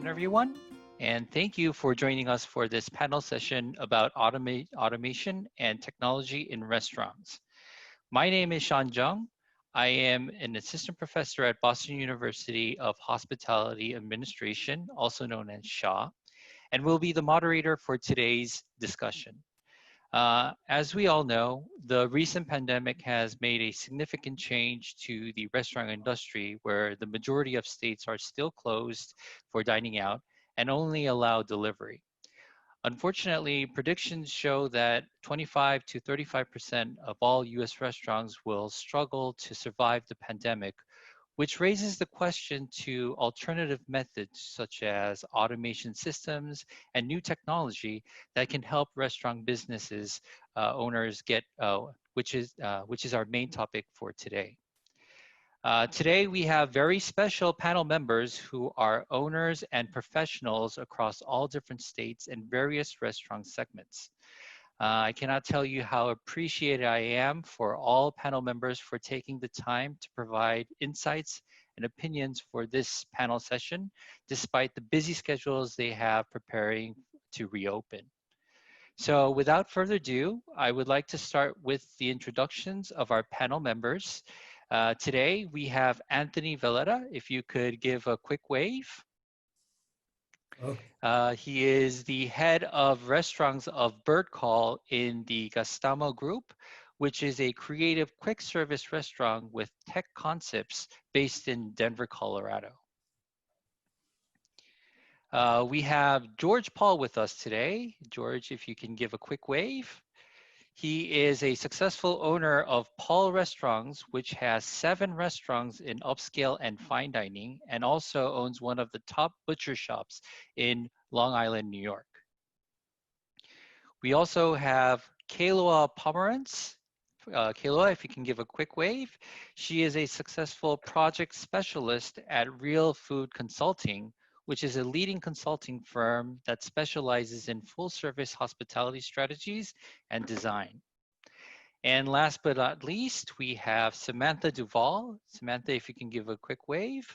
afternoon, everyone, and thank you for joining us for this panel session about automation and technology in restaurants. My name is Jung. I am an assistant professor at Boston University of Hospitality Administration, also known as SHA, and will be the moderator for today's discussion. As we all know, the recent pandemic has made a significant change to the restaurant industry, where the majority of states are still closed for dining out and only allow delivery. Unfortunately, predictions show that 25 to 35% of all US restaurants will struggle to survive the pandemic, which raises the question to alternative methods such as automation systems and new technology that can help restaurant businesses owners get, which is our main topic for today. Today we have very special panel members who are owners and professionals across all different states and various restaurant segments. I cannot tell you how appreciated I am for all panel members for taking the time to provide insights and opinions for this panel session, despite the busy schedules they have preparing to reopen. So without further ado, I would like to start with the introductions of our panel members. Today we have Anthony Valletta. If you could give a quick wave. He is the head of restaurants of Birdcall in the Gastamo Group, which is a creative quick service restaurant with tech concepts based in Denver, Colorado. We have George Paul with us today. George, if you can give a quick wave. He is a successful owner of Paul Restaurants, which has 7 restaurants in upscale and fine dining, and also owns one of the top butcher shops in Long Island, New York. We also have Kealoha Pomerantz. Kealoha, if you can give a quick wave. She is a successful project specialist at Real Food Consulting, which is a leading consulting firm that specializes in full-service hospitality strategies and design. And last but not least, we have Samantha DuVall. Samantha, if you can give a quick wave.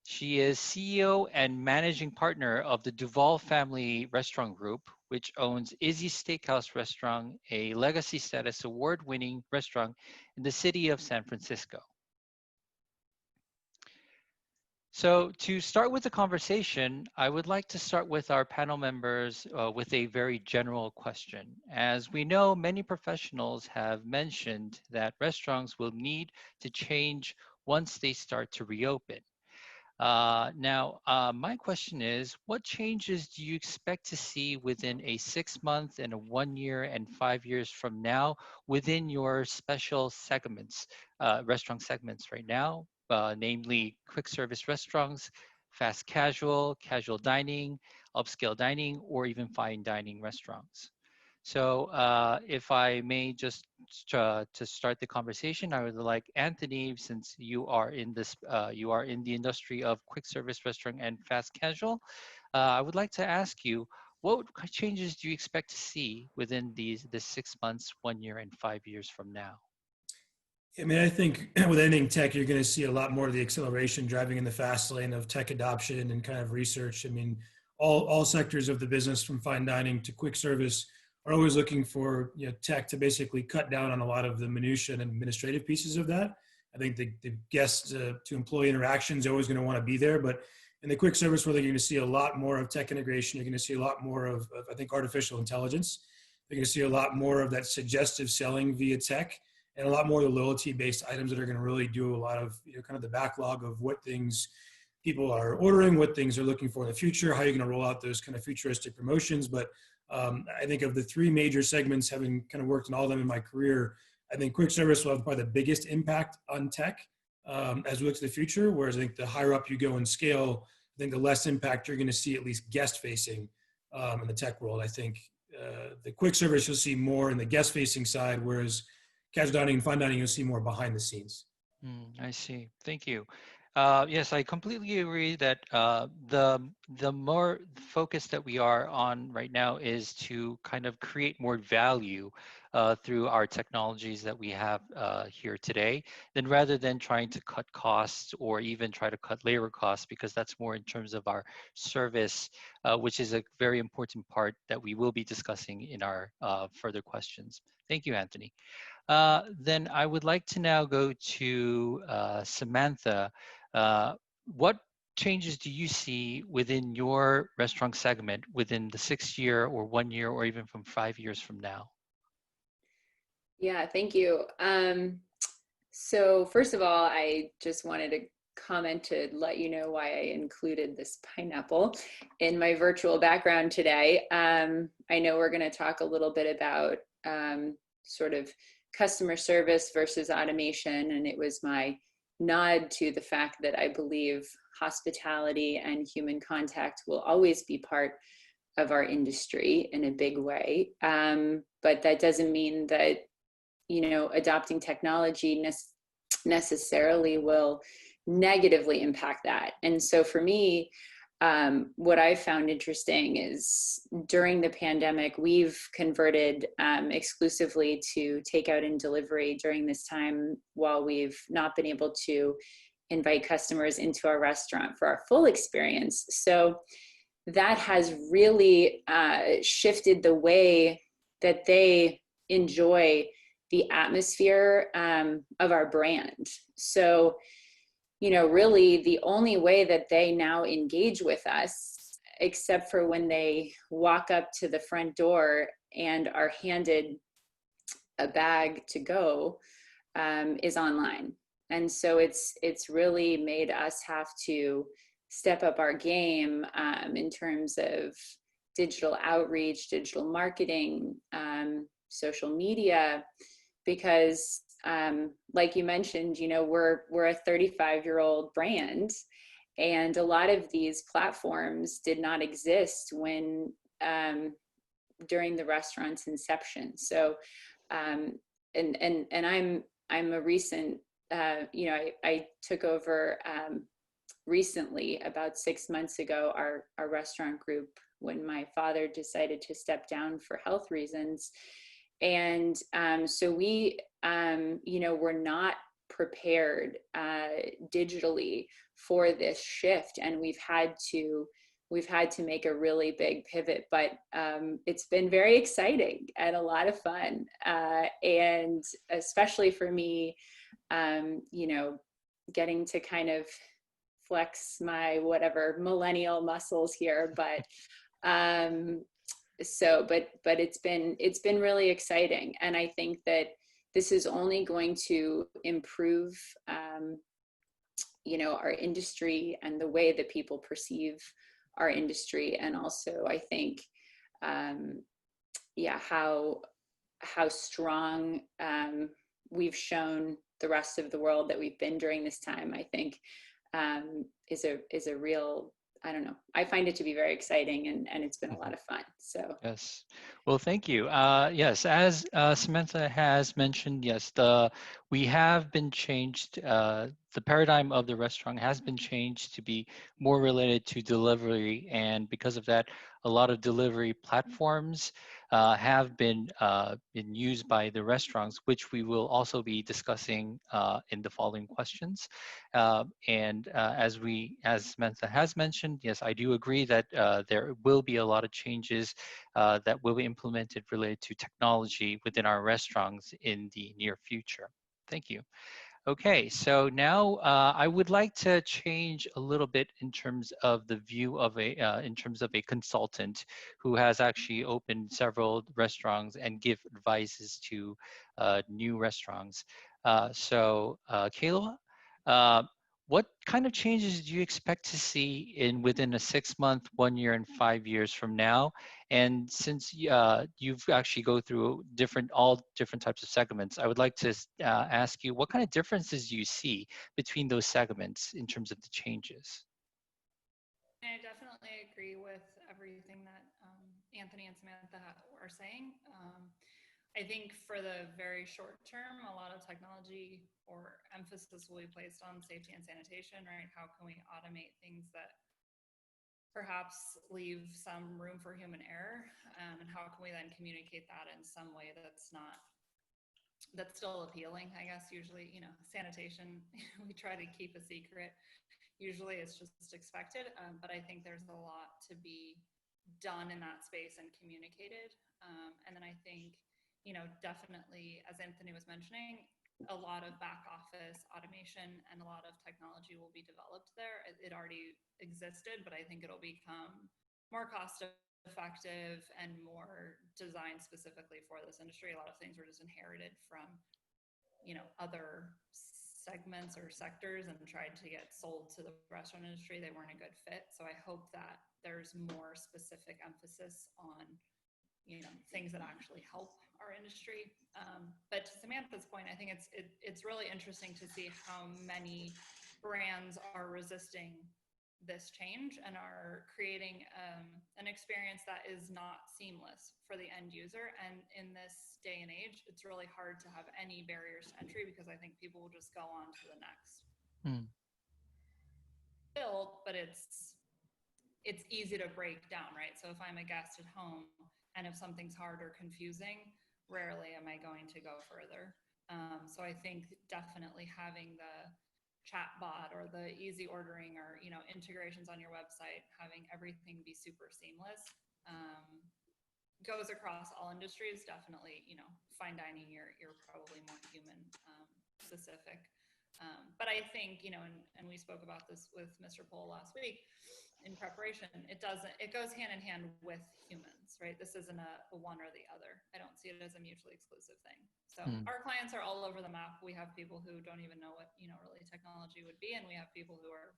She is CEO and managing partner of the DuVall Family Restaurant Group, which owns Izzy's Steakhouse Restaurant, a Legacy Status award-winning restaurant in the city of San Francisco. So to start with the conversation, I would like to start with our panel members with a very general question. As we know, many professionals have mentioned that restaurants will need to change once they start to reopen. My question is, what changes do you expect to see within a 6-month and a 1 year and 5 years from now within your special segments, restaurant segments right now? Namely quick service restaurants, fast casual, casual dining, upscale dining, or even fine dining restaurants. So if I may just to start the conversation, I would like Anthony, since you are in this, you are in the industry of quick service restaurant and fast casual, I would like to ask you, what changes do you expect to see within the 6 months, 1 year, and 5 years from now? I mean, I think with anything tech, you're going to see a lot more of the acceleration driving in the fast lane of tech adoption and kind of research. I mean, all sectors of the business, from fine dining to quick service, are always looking for tech to basically cut down on a lot of the minutiae and administrative pieces of that. I think the guest to employee interaction is always going to want to be there, but in the quick service world, you're going to see a lot more of tech integration. You're going to see a lot more of I think, artificial intelligence. You're going to see a lot more of that suggestive selling via tech, and a lot more of the loyalty-based items that are going to really do a lot of kind of the backlog of what things people are ordering, what things they're looking for in the future, how you're going to roll out those kind of futuristic promotions. But I think of the 3 major segments, having kind of worked in all of them in my career, I think quick service will have probably the biggest impact on tech as we look to the future. Whereas I think the higher up you go in scale, I think the less impact you're going to see, at least guest-facing in the tech world. I think the quick service you'll see more in the guest-facing side, whereas casual dining and fine dining, you'll see more behind the scenes. I see. Thank you. Yes, I completely agree that the more focus that we are on right now is to kind of create more value through our technologies that we have here today, then rather than trying to cut costs or even try to cut labor costs, because that's more in terms of our service, which is a very important part that we will be discussing in our further questions. Thank you, Anthony. Then I would like to now go to Samantha. What changes do you see within your restaurant segment within the 6 year or 1 year or even from 5 years from now? Yeah, thank you. So first of all, I just wanted to comment to let you know why I included this pineapple in my virtual background today. I know we're going to talk a little bit about sort of customer service versus automation, and it was my nod to the fact that I believe hospitality and human contact will always be part of our industry in a big way. But that doesn't mean that, you know, adopting technology necessarily will negatively impact that. And so for me, what I found interesting is during the pandemic, we've converted exclusively to takeout and delivery during this time while we've not been able to invite customers into our restaurant for our full experience. So that has really shifted the way that they enjoy the atmosphere of our brand. So, you know, really the only way that they now engage with us, except for when they walk up to the front door and are handed a bag to go, is online. And so it's really made us have to step up our game in terms of digital outreach, digital marketing, social media, because like you mentioned, you know, we're a 35-year-old brand, and a lot of these platforms did not exist when during the restaurant's inception. So and I'm a recent you know, I took over recently, about 6 months ago, our restaurant group when my father decided to step down for health reasons. And so we, you know, were not prepared digitally for this shift, and we've had to make a really big pivot. But it's been very exciting and a lot of fun, and especially for me, you know, getting to kind of flex my whatever millennial muscles here, but so but it's been really exciting, and I think that this is only going to improve you know, our industry and the way that people perceive our industry, and also I think yeah, how strong we've shown the rest of the world that we've been during this time, I think is a real, I don't know, I find it to be very exciting, and it's been a lot of fun. So yes, well, thank you. Yes, as Samantha has mentioned, yes, we have been changed. The paradigm of the restaurant has been changed to be more related to delivery, and because of that, a lot of delivery platforms have been used by the restaurants, which we will also be discussing in the following questions. And as Samantha has mentioned, yes, I do agree that there will be a lot of changes that will be implemented related to technology within our restaurants in the near future. Thank you. Okay, so now I would like to change a little bit in terms of the view of in terms of a consultant who has actually opened several restaurants and give advices to new restaurants. So Kealoha, what kind of changes do you expect to see within a 6 month, 1 year, and 5 years from now? And since you've actually go through all different types of segments, I would like to ask you what kind of differences you see between those segments in terms of the changes. I definitely agree with everything that Anthony and Samantha are saying. I think for the very short term, a lot of technology or emphasis will be placed on safety and sanitation, right? How can we automate things that perhaps leave some room for human error, and how can we then communicate that in some way that's still appealing, I guess. Usually, sanitation, we try to keep a secret. Usually it's just expected, but I think there's a lot to be done in that space and communicated. And then I think, definitely, as Anthony was mentioning, a lot of back office automation and a lot of technology will be developed there. It already existed, but I think it'll become more cost effective and more designed specifically for this industry. A lot of things were just inherited from, other segments or sectors and tried to get sold to the restaurant industry. They weren't a good fit. So I hope that there's more specific emphasis on, things that actually help our industry. But to Samantha's point, I think it's really interesting to see how many brands are resisting this change and are creating an experience that is not seamless for the end user. And in this day and age, it's really hard to have any barriers to entry because I think people will just go on to the next build, but it's easy to break down, right? So if I'm a guest at home and if something's hard or confusing, rarely am I going to go further. So I think definitely having the chatbot or the easy ordering or integrations on your website, having everything be super seamless, goes across all industries. Definitely, fine dining, you're probably more human specific. But I think, and we spoke about this with Mr. Pohl last week in preparation, it goes hand in hand with humans, right? This isn't a one or the other. I don't see it as a mutually exclusive thing. So our clients are all over the map. We have people who don't even know what, really technology would be. And we have people who are,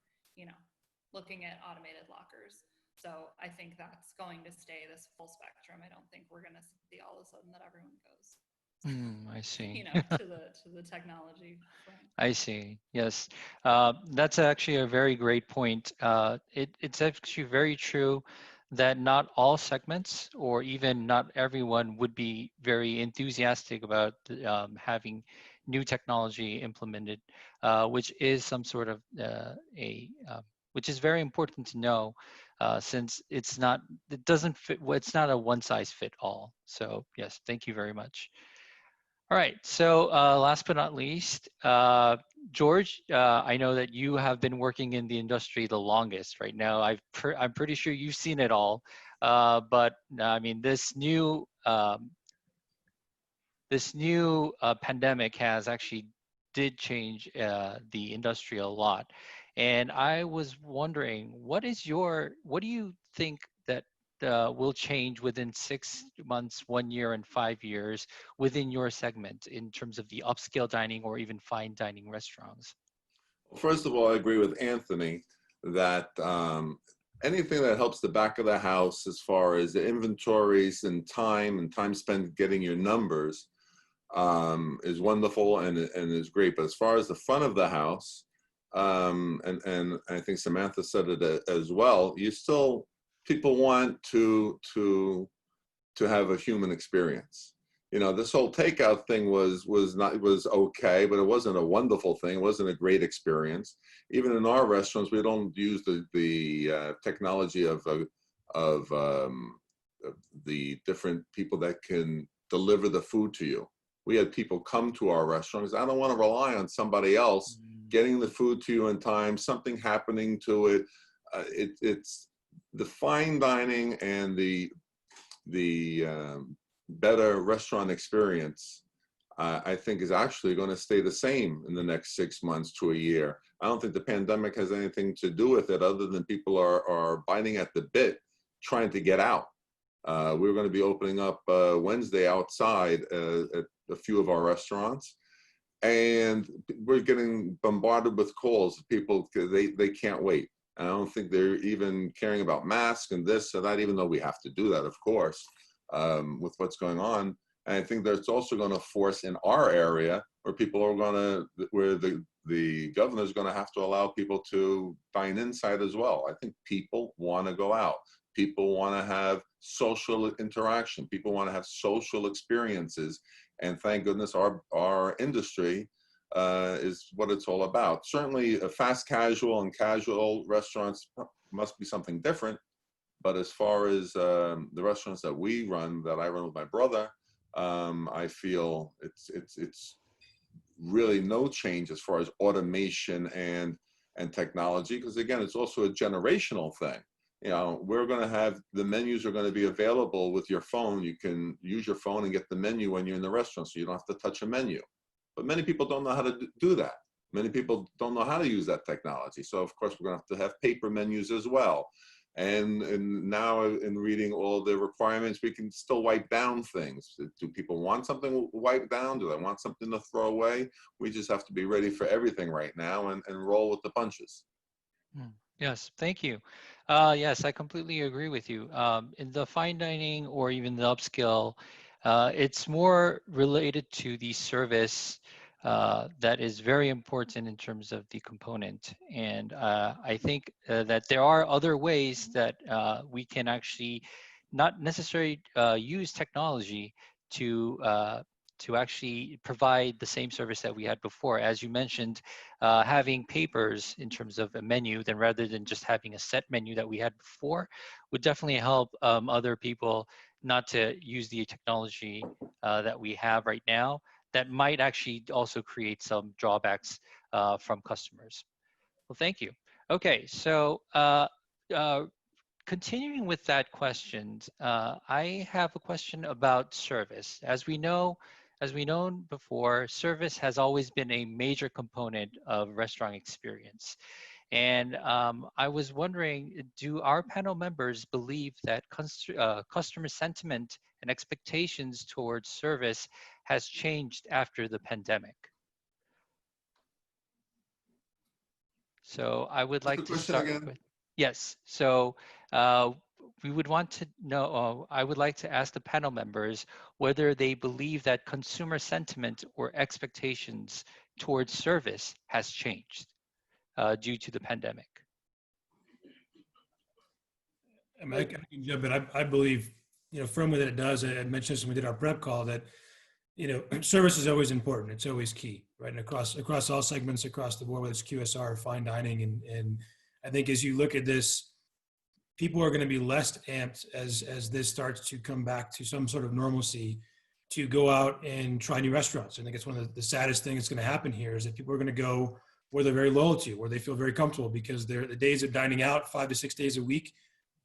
looking at automated lockers. So I think that's going to stay this full spectrum. I don't think we're going to see all of a sudden that everyone goes, I see. to the technology front. I see. Yes. That's actually a very great point. It's actually very true that not all segments or even not everyone would be very enthusiastic about having new technology implemented, which is some sort of which is very important to know, since it doesn't fit. It's not a one size fit all. So yes, thank you very much. All right, so last but not least, George, I know that you have been working in the industry the longest right now. I'm pretty sure you've seen it all, but I mean, this new pandemic has actually did change the industry a lot. And I was wondering, what do you think that will change within 6 months, 1 year, and 5 years within your segment in terms of the upscale dining or even fine dining restaurants? First of all, I agree with Anthony that anything that helps the back of the house as far as the inventories and time spent getting your numbers is wonderful and is great. But as far as the front of the house, and I think Samantha said it as well, people want to have a human experience. This whole takeout thing was okay, but it wasn't a wonderful thing. It wasn't a great experience. Even in our restaurants, we don't use the technology of the different people that can deliver the food to you. We had people come to our restaurants. I don't want to rely on somebody else getting the food to you in time, something happening to it. It's the fine dining and the better restaurant experience, I think, is actually going to stay the same in the next 6 months to a year. I don't think the pandemic has anything to do with it other than people are biting at the bit, trying to get out. We're going to be opening up Wednesday outside at a few of our restaurants. And we're getting bombarded with calls. People, they can't wait. I don't think they're even caring about masks and this and that, even though we have to do that, of course, with what's going on. And I think that's also going to force in our area where people are going to, where the governor's going to have to allow people to dine inside as well. I think people want to go out. People want to have social interaction. People want to have social experiences. And thank goodness our industry is what it's all about. Certainly fast casual and casual restaurants must be something different, But as far as the restaurants that we run, that I run with my brother, I feel it's really no change as far as automation and technology, because again, it's also a generational thing. You know, we're going to have, the menus are going to be available with your phone. You can use your phone and get the menu when you're in the restaurant, so you don't have to touch a menu. But many people don't know how to do that. Many people don't know how to use that technology. So of course, we're going to have paper menus as well. And now in reading all the requirements, we can still wipe down things. Do people want something wiped down? Do they want something to throw away? We just have to be ready for everything right now and roll with the punches. Yes, thank you. Yes, I completely agree with you. In the fine dining or even the upscale, it's more related to the service that is very important in terms of the component. And I think that there are other ways that we can actually not necessarily use technology to actually provide the same service that we had before. As you mentioned, having papers in terms of a menu, then rather than just having a set menu that we had before, would definitely help other people not to use the technology that we have right now. That might actually also create some drawbacks from customers. Well, thank you. Okay, so continuing with that question, I have a question about service. As we know before, service has always been a major component of restaurant experience. And I was wondering, do our panel members believe that customer sentiment and expectations towards service has changed after the pandemic? So I would like to start with, yes. So we would want to know, I would like to ask the panel members whether they believe that consumer sentiment or expectations towards service has changed due to the pandemic. I mean, I can jump in. I believe, firmly that it does. I mentioned this when we did our prep call that, service is always important. It's always key, right? And across all segments, across the board, whether it's QSR or fine dining. And I think as you look at this, people are going to be less amped as this starts to come back to some sort of normalcy to go out and try new restaurants. I think it's one of the saddest things that's going to happen here is that people are going to go where they're very loyal to, where they feel very comfortable, because the days of dining out 5 to 6 days a week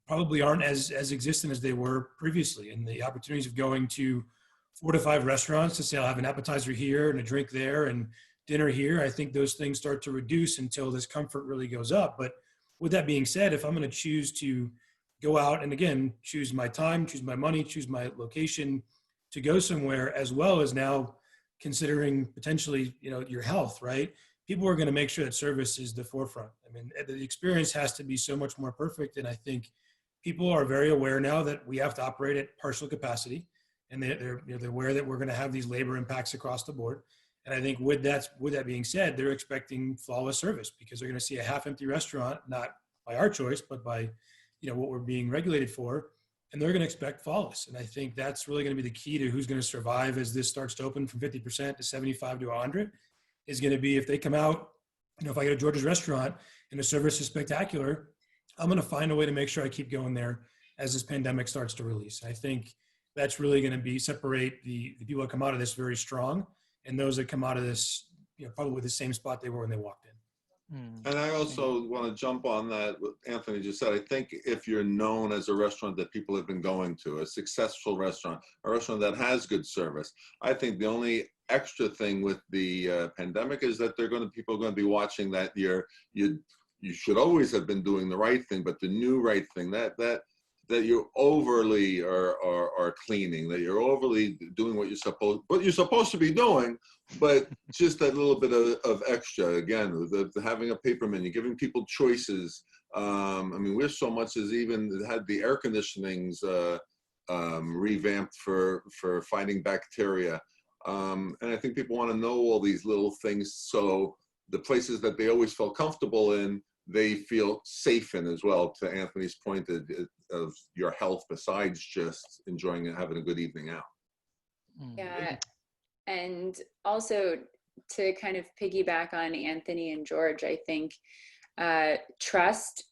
probably aren't as existent as they were previously. And the opportunities of going to 4 to 5 restaurants to say, I'll have an appetizer here and a drink there and dinner here, I think those things start to reduce until this comfort really goes up. But with that being said, if I'm going to choose to go out and again, choose my time, choose my money, choose my location to go somewhere, as well as now considering potentially, your health, right? People are going to make sure that service is the forefront. I mean, the experience has to be so much more perfect. And I think people are very aware now that we have to operate at partial capacity, and they're aware that we're going to have these labor impacts across the board. And I think with that being said, they're expecting flawless service, because they're going to see a half-empty restaurant, not by our choice, but by, what we're being regulated for, and they're going to expect flawless. And I think that's really going to be the key to who's going to survive as this starts to open from 50% to 75 to 100, is going to be if they come out, if I go to George's restaurant and the service is spectacular, I'm going to find a way to make sure I keep going there as this pandemic starts to release. I think that's really going to separate the people that come out of this very strong and those that come out of this, probably the same spot they were when they walked in. And I also want to jump on that, what Anthony just said. I think if you're known as a restaurant that people have been going to, a successful restaurant, a restaurant that has good service, I think the only extra thing with the pandemic is that people are going to be watching that you should always have been doing the right thing, but the new right thing, that you overly are cleaning, that you're overly doing what you're supposed to be doing, but just that little bit of extra, again, having a paper menu, giving people choices. I mean, we're so much as even had the air conditionings revamped for fighting bacteria. And I think people want to know all these little things, so the places that they always felt comfortable in, they feel safe in as well, to Anthony's point of your health, besides just enjoying and having a good evening out. Yeah, and also to kind of piggyback on Anthony and George, I think trust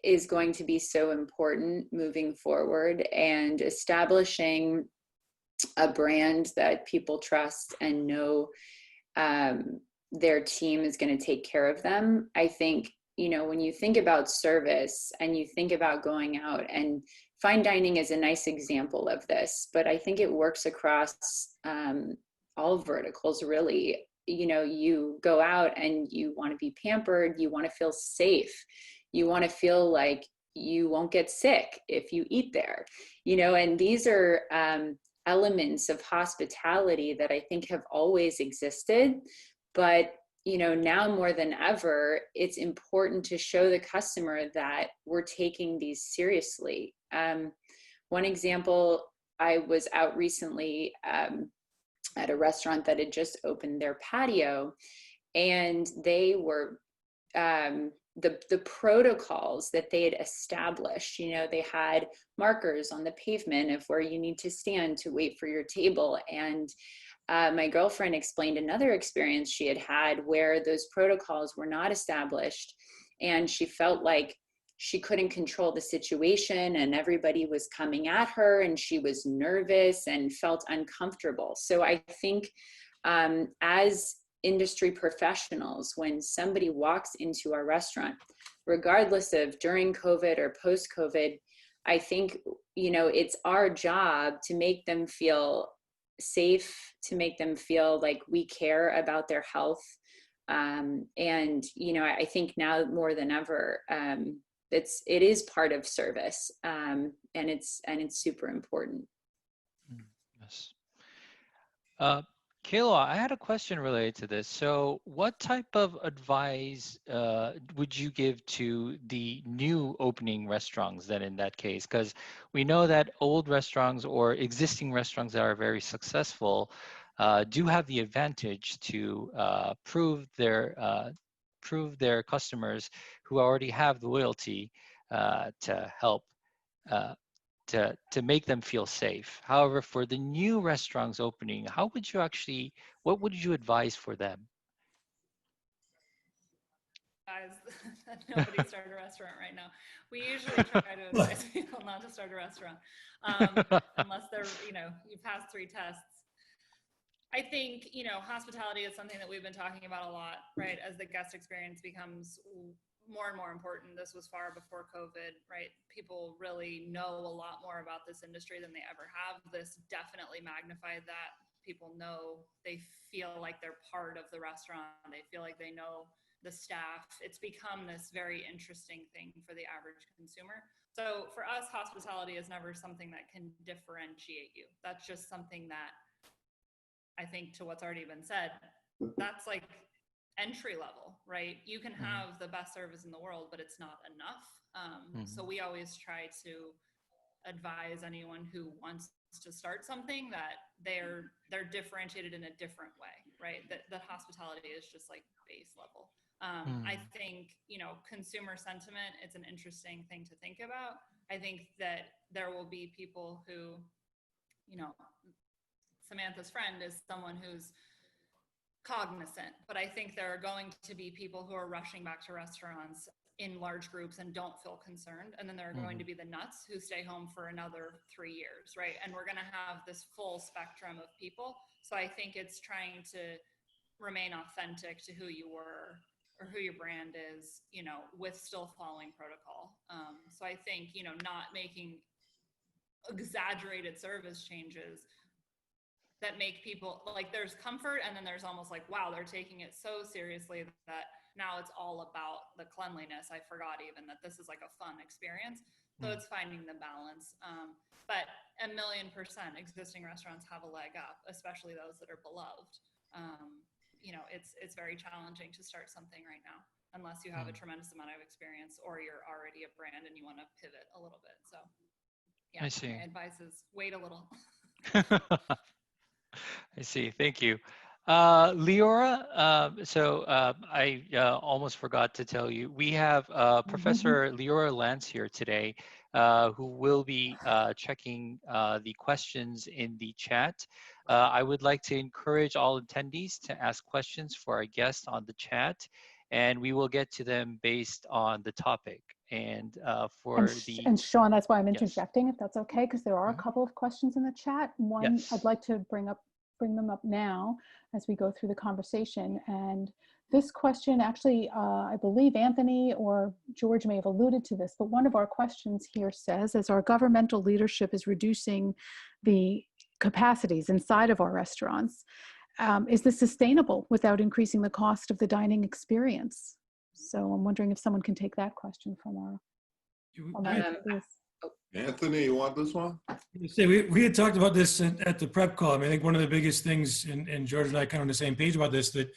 is going to be so important moving forward, and establishing a brand that people trust and know their team is going to take care of them. I think, you know, when you think about service and you think about going out, and fine dining is a nice example of this, but I think it works across all verticals, really. You know, you go out and you want to be pampered, you want to feel safe, you want to feel like you won't get sick if you eat there, you know, and these are elements of hospitality that I think have always existed. But, you know, now more than ever, it's important to show the customer that we're taking these seriously. One example, I was out recently at a restaurant that had just opened their patio, and they were, the protocols that they had established, you know, they had markers on the pavement of where you need to stand to wait for your table. And my girlfriend explained another experience she had had where those protocols were not established, and she felt like she couldn't control the situation and everybody was coming at her and she was nervous and felt uncomfortable. So I think as industry professionals, when somebody walks into our restaurant, regardless of during COVID or post-COVID, I think, you know, it's our job to make them feel safe, to make them feel like we care about their health. And, you know, I think now more than ever, it is part of service, and it's super important. Yes. Kealoha, I had a question related to this. So what type of advice would you give to the new opening restaurants then in that case? Because we know that old restaurants or existing restaurants that are very successful do have the advantage to prove their customers who already have the loyalty to help to make them feel safe. However, for the new restaurants opening, what would you advise for them? Guys, nobody start a restaurant right now. We usually try to advise people not to start a restaurant unless they're, you know, you pass 3 tests. I think, you know, hospitality is something that we've been talking about a lot, right? As the guest experience becomes more and more important. This was far before COVID, right? People really know a lot more about this industry than they ever have. This definitely magnified that. People know, they feel like they're part of the restaurant. They feel like they know the staff. It's become this very interesting thing for the average consumer. So for us, hospitality is never something that can differentiate you. That's just something that, I think, to what's already been said, that's like entry level, right? You can have the best service in the world, but it's not enough. So we always try to advise anyone who wants to start something that they're differentiated in a different way, right? That hospitality is just like base level. I think, you know, consumer sentiment, it's an interesting thing to think about. I think that there will be people who, you know, Samantha's friend is someone who's cognizant, but I think there are going to be people who are rushing back to restaurants in large groups and don't feel concerned. And then there are going to be the nuts who stay home for another 3 years, right? And we're going to have this full spectrum of people. So I think it's trying to remain authentic to who you were or who your brand is, you know, with still following protocol. So I think, you know, not making exaggerated service changes that make people like, there's comfort, and then there's almost like, wow, they're taking it so seriously that now it's all about the cleanliness. I forgot even that this is like a fun experience. So it's finding the balance. But 1,000,000% existing restaurants have a leg up, especially those that are beloved. You know, it's very challenging to start something right now unless you have a tremendous amount of experience or you're already a brand and you want to pivot a little bit. So yeah, I see. my advice is wait a little. I see. Thank you. Leora, I almost forgot to tell you, we have Professor Leora Lance here today, who will be checking the questions in the chat. I would like to encourage all attendees to ask questions for our guest on the chat. and we will get to them based on the topic. And And Sean, that's why I'm Yes. interjecting, if that's okay, because there are a Mhm. couple of questions in the chat. One, Yes. I'd like to bring them up now as we go through the conversation. And this question, actually, I believe Anthony or George may have alluded to this, but one of our questions here says, as our governmental leadership is reducing the capacities inside of our restaurants, is this sustainable without increasing the cost of the dining experience? So I'm wondering if someone can take that question from our Anthony, you want this one? We had talked about this at the prep call. I mean, I think one of the biggest things, and George and I kind of on the same page about this, that,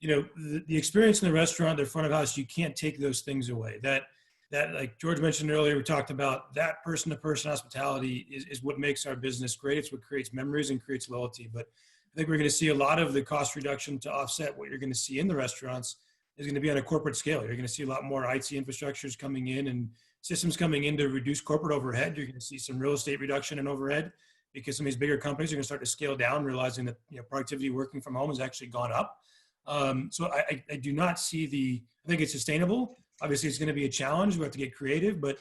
you know, the experience in the restaurant, the front of house, you can't take those things away. That like George mentioned earlier, we talked about that person-to-person hospitality is what makes our business great. It's what creates memories and creates loyalty. But I think we're going to see a lot of the cost reduction to offset what you're going to see in the restaurants is going to be on a corporate scale. You're going to see a lot more IT infrastructures coming in and systems coming in to reduce corporate overhead. You're going to see some real estate reduction in overhead because some of these bigger companies are going to start to scale down, realizing that, you know, productivity working from home has actually gone up. So I do not see I think it's sustainable. Obviously, it's going to be a challenge. We have to get creative, but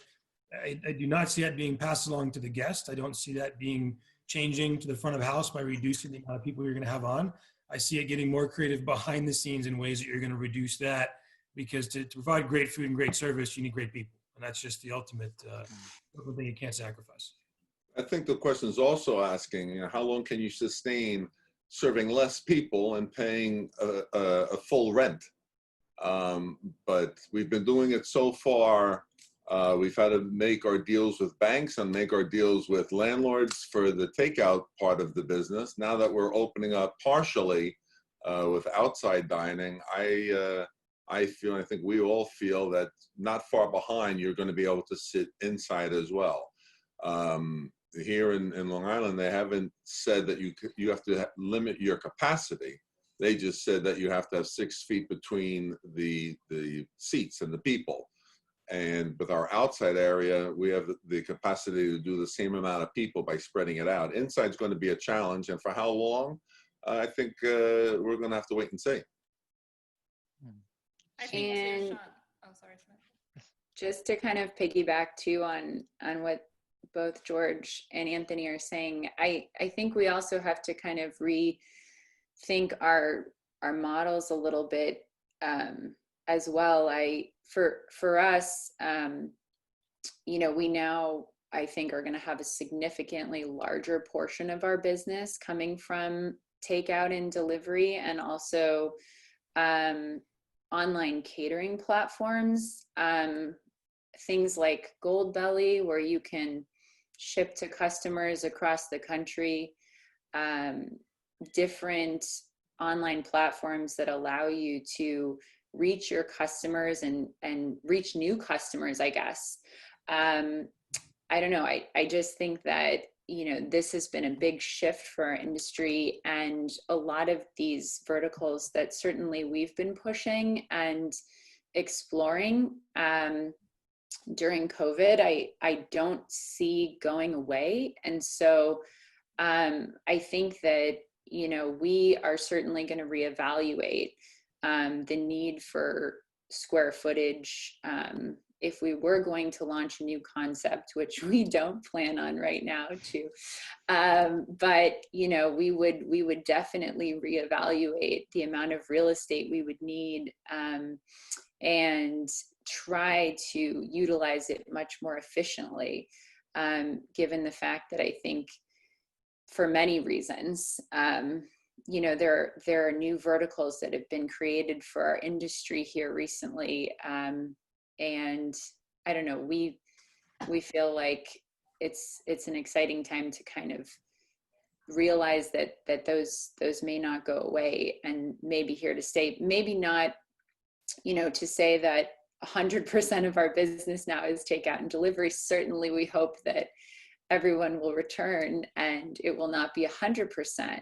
I do not see that being passed along to the guest. I don't see that being changing to the front of house by reducing the amount of people you're going to have on. I see it getting more creative behind the scenes in ways that you're going to reduce that, because to provide great food and great service, you need great people. And that's just the ultimate thing you can't sacrifice. I think the question is also asking, you know, how long can you sustain serving less people and paying a full rent? But we've been doing it so far. We've had to make our deals with banks and make our deals with landlords for the takeout part of the business. Now that we're opening up partially with outside dining, I think we all feel that not far behind, you're going to be able to sit inside as well. Here in Long Island, they haven't said that you have to limit your capacity. They just said that you have to have 6 feet between the seats and the people. And with our outside area, we have the capacity to do the same amount of people by spreading it out. Inside's going to be a challenge. And for how long? I think we're going to have to wait and see. I think And Sean, oh, sorry, Samantha. Just to kind of piggyback too on what both George and Anthony are saying, I think we also have to kind of rethink our models a little bit as well. For us, you know, we now, I think, are going to have a significantly larger portion of our business coming from takeout and delivery, and also online catering platforms, things like Goldbelly, where you can ship to customers across the country, different online platforms that allow you to reach your customers and reach new customers, I guess. I don't know. I just think that, you know, this has been a big shift for our industry, and a lot of these verticals that certainly we've been pushing and exploring during COVID, I don't see going away. And so I think that, you know, we are certainly going to reevaluate the need for square footage if we were going to launch a new concept, which we don't plan on right now too. But, you know, we would definitely reevaluate the amount of real estate we would need and try to utilize it much more efficiently, given the fact that I think for many reasons, you know, there are new verticals that have been created for our industry here recently. And I don't know, we feel like it's an exciting time to kind of realize that those may not go away and may be here to stay. Maybe not, you know, to say that 100% of our business now is takeout and delivery. Certainly we hope that everyone will return and it will not be 100%.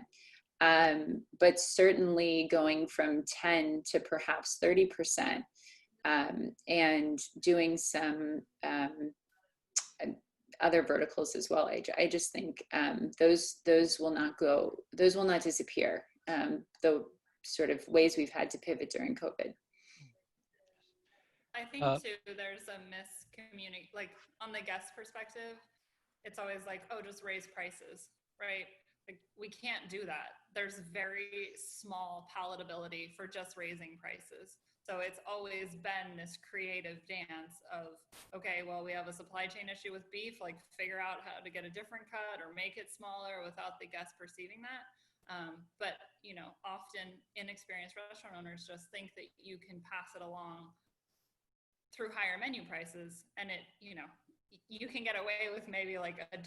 But certainly going from 10 to perhaps 30%, and doing some other verticals as well. I just think those will not disappear. The sort of ways we've had to pivot during COVID. I think Uh, too, there's a like on the guest perspective, it's always like, oh, just raise prices, right? Like we can't do that. There's very small palatability for just raising prices. So it's always been this creative dance of, okay, well, we have a supply chain issue with beef, like figure out how to get a different cut or make it smaller without the guest perceiving that. But you know, often inexperienced restaurant owners just think that you can pass it along through higher menu prices, and it, you know, you can get away with maybe like $1,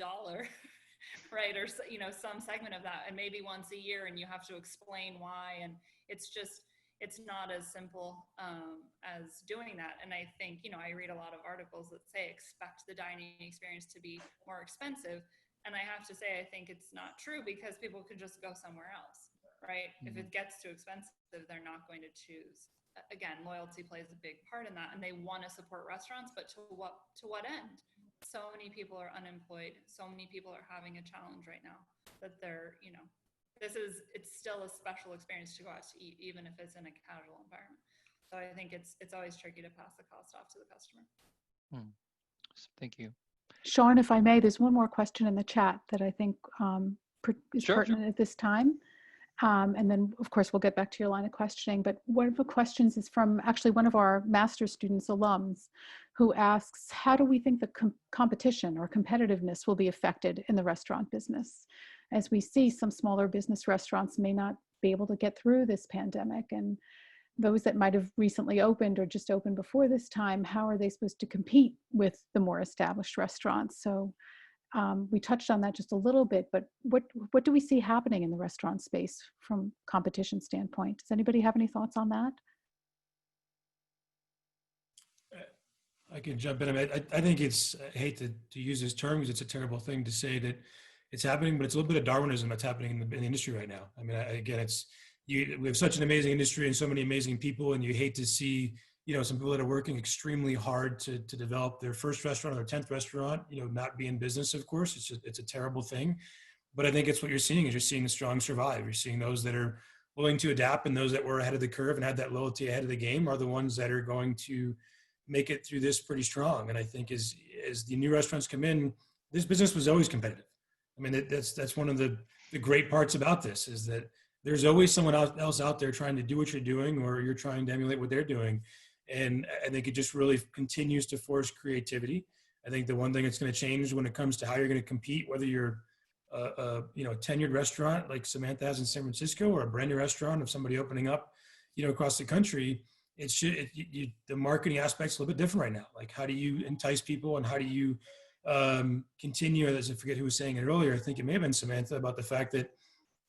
right, or you know, some segment of that, and maybe once a year, and you have to explain why, and it's just, it's not as simple as doing that. And I think, you know, I read a lot of articles that say expect the dining experience to be more expensive, and I have to say I think it's not true, because people could just go somewhere else, right? If it gets too expensive, they're not going to choose. Again, loyalty plays a big part in that, and they want to support restaurants, but to what end? So many people are unemployed. So many people are having a challenge right now that they're, you know, it's still a special experience to go out to eat, even if it's in a casual environment. So I think it's always tricky to pass the cost off to the customer. Thank you. Sean, if I may, there's one more question in the chat that I think is Sure. pertinent at this time. And then, of course, we'll get back to your line of questioning. But one of the questions is from actually one of our master's students, alums, who asks, how do we think the competition or competitiveness will be affected in the restaurant business? As we see, some smaller business restaurants may not be able to get through this pandemic. And those that might have recently opened or just opened before this time, how are they supposed to compete with the more established restaurants? So we touched on that just a little bit, but what do we see happening in the restaurant space from competition standpoint? Does anybody have any thoughts on that? I can jump in. I mean, I think it's, I hate to use this term because it's a terrible thing to say that it's happening, but it's a little bit of Darwinism that's happening in the industry right now. I mean, again, we have such an amazing industry and so many amazing people, and you hate to see, you know, some people that are working extremely hard to develop their first restaurant or their 10th restaurant, you know, not be in business, of course. It's a terrible thing. But I think it's what you're seeing is you're seeing the strong survive. You're seeing those that are willing to adapt, and those that were ahead of the curve and had that loyalty ahead of the game are the ones that are going to make it through this pretty strong. And I think as the new restaurants come in, this business was always competitive. I mean, that's one of the great parts about this, is that there's always someone else out there trying to do what you're doing, or you're trying to emulate what they're doing. And I think it just really continues to force creativity. I think the one thing that's going to change when it comes to how you're going to compete, whether you're a tenured restaurant like Samantha has in San Francisco, or a brand new restaurant of somebody opening up, you know, across the country, the marketing aspect's a little bit different right now. Like, how do you entice people, and how do you continue, as I forget who was saying it earlier, I think it may have been Samantha, about the fact that,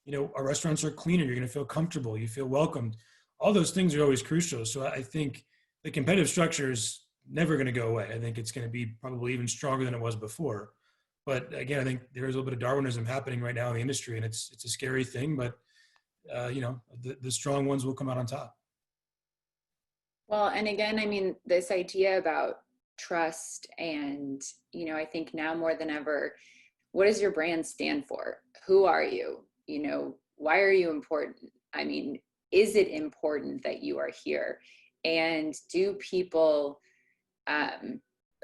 you know, our restaurants are cleaner, you're going to feel comfortable, you feel welcomed. All those things are always crucial. So I think the competitive structure is never going to go away. I think it's going to be probably even stronger than it was before. But again, I think there's a little bit of Darwinism happening right now in the industry, and it's a scary thing, but you know, the strong ones will come out on top. Well, and again, I mean, this idea about trust, and, you know, I think now more than ever, what does your brand stand for? Who are you? You know, why are you important? I mean, is it important that you are here? And do people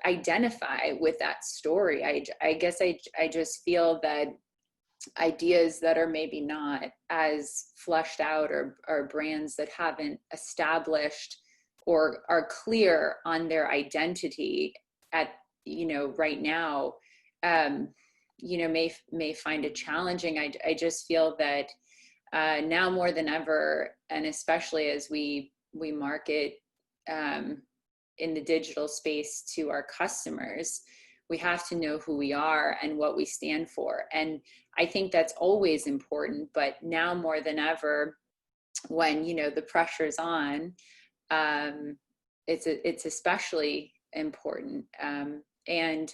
identify with that story? I guess I just feel that ideas that are maybe not as fleshed out, or brands that haven't established or are clear on their identity at, you know, right now, you know, may find it challenging. I just feel that now more than ever, and especially as we market in the digital space to our customers, we have to know who we are and what we stand for. And I think that's always important, but now more than ever, when, you know, the pressure's on, it's especially important. And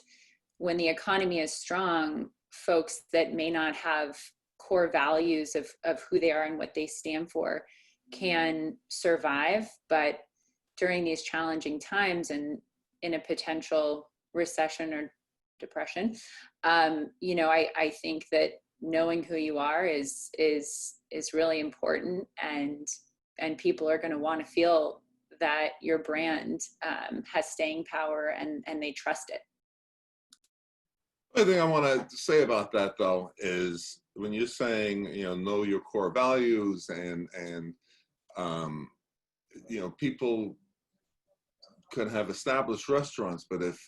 when the economy is strong, folks that may not have core values of who they are and what they stand for can survive. But during these challenging times, and in a potential recession or depression, you know, I think that knowing who you are is really important, and people are going to want to feel that your brand has staying power and they trust it. The thing I want to say about that, though, is when you're saying, know your core values and people can have established restaurants, but if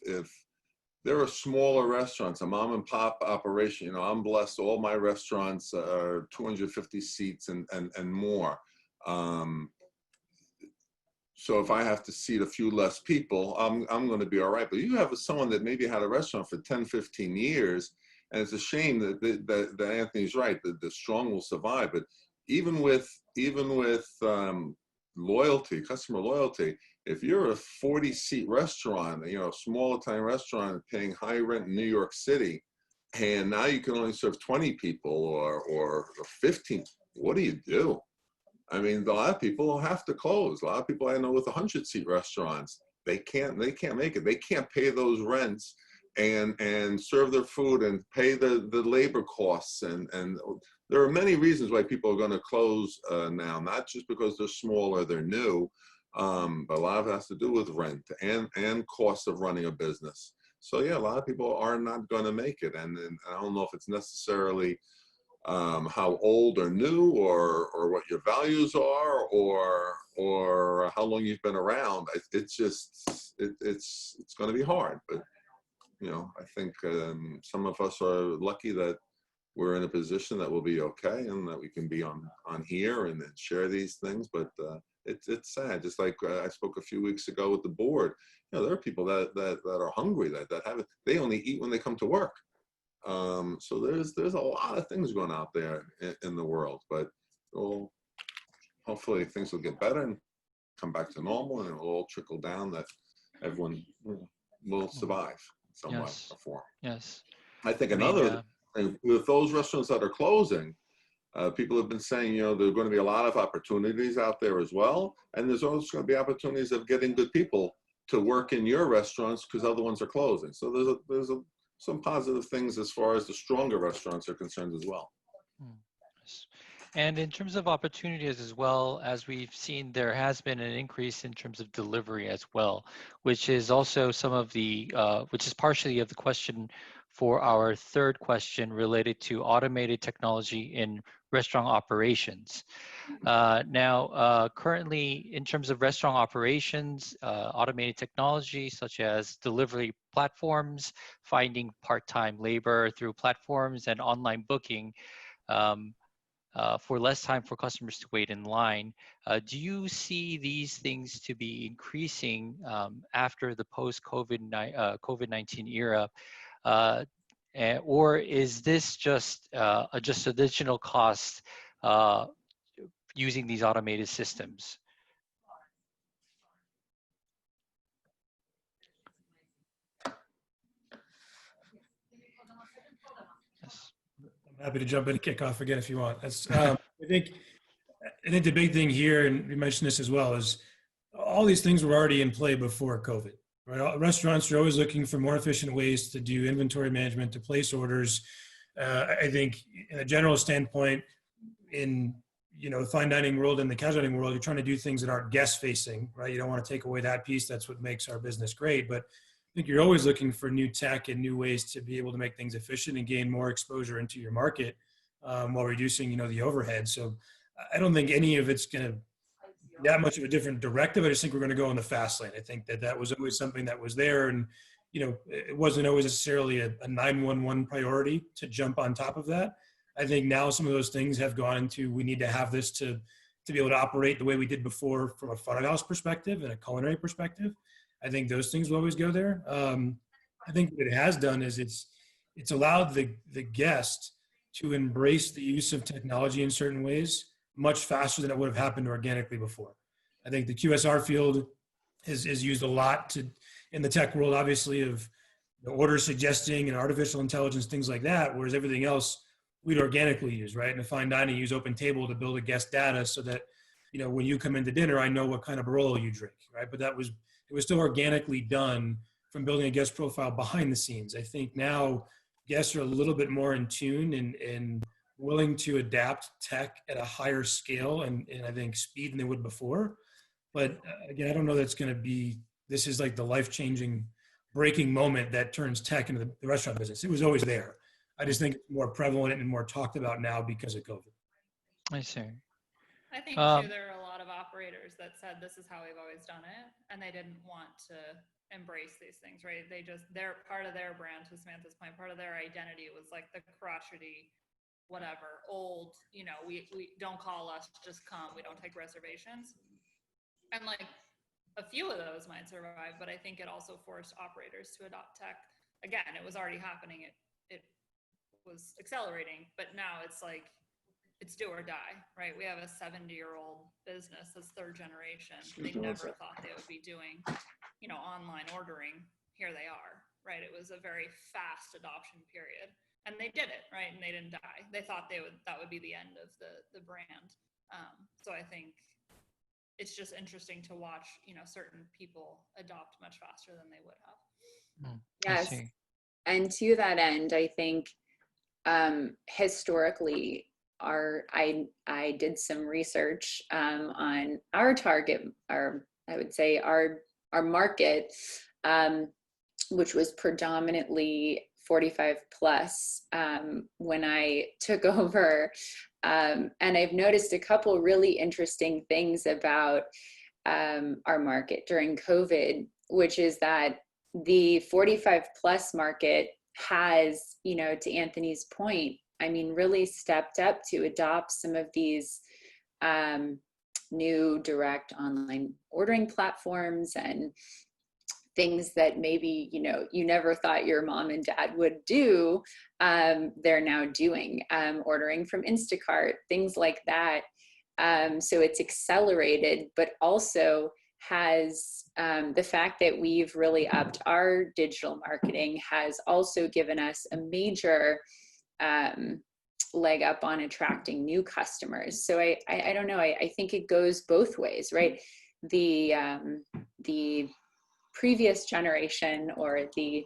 there are smaller restaurants, a mom and pop operation, I'm blessed, all my restaurants are 250 seats and more. So if I have to seat a few less people, I'm going to be all right. But you have someone that maybe had a restaurant for 10, 15 years, and it's a shame that Anthony's right, that the strong will survive. But even with loyalty, customer loyalty, if you're a 40-seat restaurant, a small Italian restaurant paying high rent in New York City, and now you can only serve 20 people or 15, what do you do? I mean, a lot of people have to close. A lot of people I know with 100-seat restaurants, they can't make it. They can't pay those rents and serve their food and pay the labor costs. And there are many reasons why people are going to close now, not just because they're small or they're new, but a lot of it has to do with rent and cost of running a business. So yeah, a lot of people are not going to make it. And I don't know if it's necessarily how old or new or what your values are or how long you've been around. It's just it's going to be hard, but I think some of us are lucky that we're in a position that we'll be okay and that we can be on here and share these things. But it's sad. Just like I spoke a few weeks ago with the board, there are people that are hungry they only eat when they come to work. So there's a lot of things going out there in the world, but hopefully things will get better and come back to normal, and it will all trickle down that everyone will survive in some way or form. Yes. I think another thing with those restaurants that are closing, people have been saying, there are going to be a lot of opportunities out there as well, and there's also going to be opportunities of getting good people to work in your restaurants because other ones are closing. So there's some positive things as far as the stronger restaurants are concerned as well. And in terms of opportunities as well, as we've seen, there has been an increase in terms of delivery as well, which is also which is partially of the question for our third question related to automated technology in restaurant operations. Currently, in terms of restaurant operations, automated technology such as delivery platforms, finding part-time labor through platforms, and online booking for less time for customers to wait in line. Do you see these things to be increasing after the post-COVID-19 era? Or is this just additional cost using these automated systems? Yes. I'm happy to jump in and kick off again if you want. I think the big thing here, and we mentioned this as well, is all these things were already in play before COVID. Right? Restaurants are always looking for more efficient ways to do inventory management, to place orders. I think in a general standpoint, in the fine dining world and the casual dining world, you're trying to do things that aren't guest facing, right? You don't want to take away that piece. That's what makes our business great. But I think you're always looking for new tech and new ways to be able to make things efficient and gain more exposure into your market while reducing, the overhead. So I don't think any of it's going to that much of a different directive. I just think we're going to go in the fast lane. I think that was always something that was there, and it wasn't always necessarily a 911 priority to jump on top of that. I think now some of those things have gone into, we need to have this to be able to operate the way we did before from a front of house perspective and a culinary perspective. I think those things will always go there. I think what it has done is it's allowed the guest to embrace the use of technology in certain ways much faster than it would have happened organically before. I think the QSR field is used a lot in the tech world, obviously, of order suggesting and artificial intelligence, things like that, whereas everything else we'd organically use, right? In fine dining, use open table to build a guest data so that, when you come into dinner, I know what kind of Barolo you drink, right? But it was still organically done from building a guest profile behind the scenes. I think now guests are a little bit more in tune and willing to adapt tech at a higher scale and I think speed than they would before. But again, I don't know that's going to be, this is like the life-changing breaking moment that turns tech into the restaurant business. It was always there. I just think it's more prevalent and more talked about now because of COVID. I see. I think too, there are a lot of operators that said this is how we've always done it, and they didn't want to embrace these things, right? They're part of their brand, to Samantha's point, part of their identity was like the crotchety, whatever, old, we don't call us, just come, we don't take reservations. And like a few of those might survive, but I think it also forced operators to adopt tech. Again, it was already happening, it was accelerating, but now it's like, it's do or die, right? We have a 70-year-old business that's third generation. They never thought they would be doing, online ordering. Here they are, right? It was a very fast adoption period, and they did it, right? And they didn't die. They thought that would be the end of the brand. So I think it's just interesting to watch, certain people adopt much faster than they would have. Yes, and to that end, I think historically, I did some research on our target, I would say our market, which was predominantly 45 plus when I took over. And I've noticed a couple really interesting things about our market during COVID, which is that the 45 plus market has, to Anthony's point, really stepped up to adopt some of these new direct online ordering platforms and things that maybe, you never thought your mom and dad would do. They're now doing, ordering from Instacart, things like that. So it's accelerated, but also has the fact that we've really upped our digital marketing has also given us a major leg up on attracting new customers. So I don't know. I think it goes both ways, right? The previous generation or the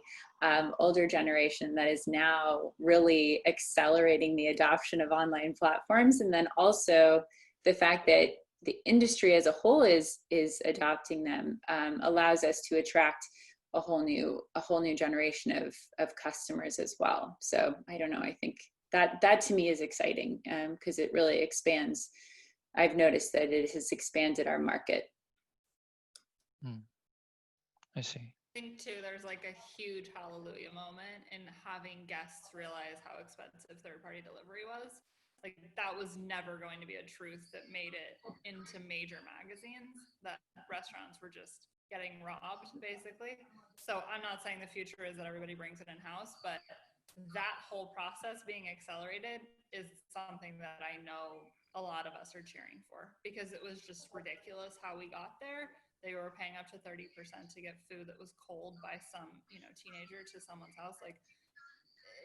older generation that is now really accelerating the adoption of online platforms, and then also the fact that the industry as a whole is adopting them allows us to attract a whole new generation of customers as well. So I don't know. I think that to me is exciting because it really expands. I've noticed that it has expanded our market. I see. I think too, there's like a huge hallelujah moment in having guests realize how expensive third-party delivery was. Like that was never going to be a truth that made it into major magazines, that restaurants were just getting robbed basically. So I'm not saying the future is that everybody brings it in-house, but that whole process being accelerated is something that I know a lot of us are cheering for, because it was just ridiculous how we got there. They were paying up to 30% to get food that was cold by some, teenager to someone's house. Like